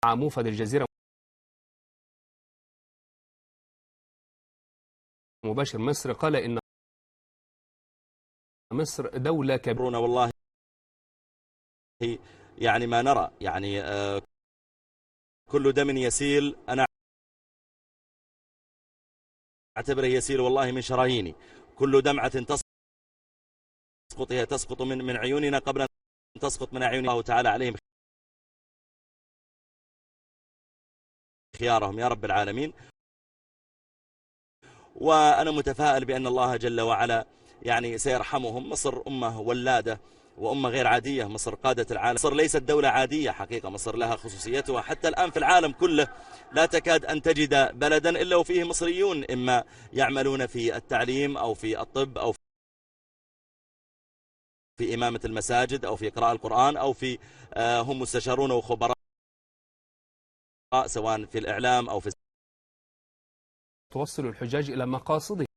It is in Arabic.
موفد الجزيرة مباشر مصر قال إن مصر دولة كبيرة. والله يعني ما نرى يعني كل دم يسيل، أنا أعتبره يسيل والله من شراييني. كل دمعة تسقط هي تسقط من عيوننا قبل أن تسقط من أعين الله تعالى عليهم خيارهم يا رب العالمين. وأنا متفائل بأن الله جل وعلا يعني سيرحمهم. مصر أمة ولادة وأمة غير عادية. مصر قادة العالم. مصر ليست دولة عادية حقيقة. مصر لها خصوصيتها. حتى الآن في العالم كله لا تكاد أن تجد بلدا إلا وفيه مصريون، إما يعملون في التعليم أو في الطب أو في إمامة المساجد أو في قراءة القرآن أو في هم مستشارون وخبراء سواء في الإعلام أو في توصل الحجاج إلى مقاصدهم.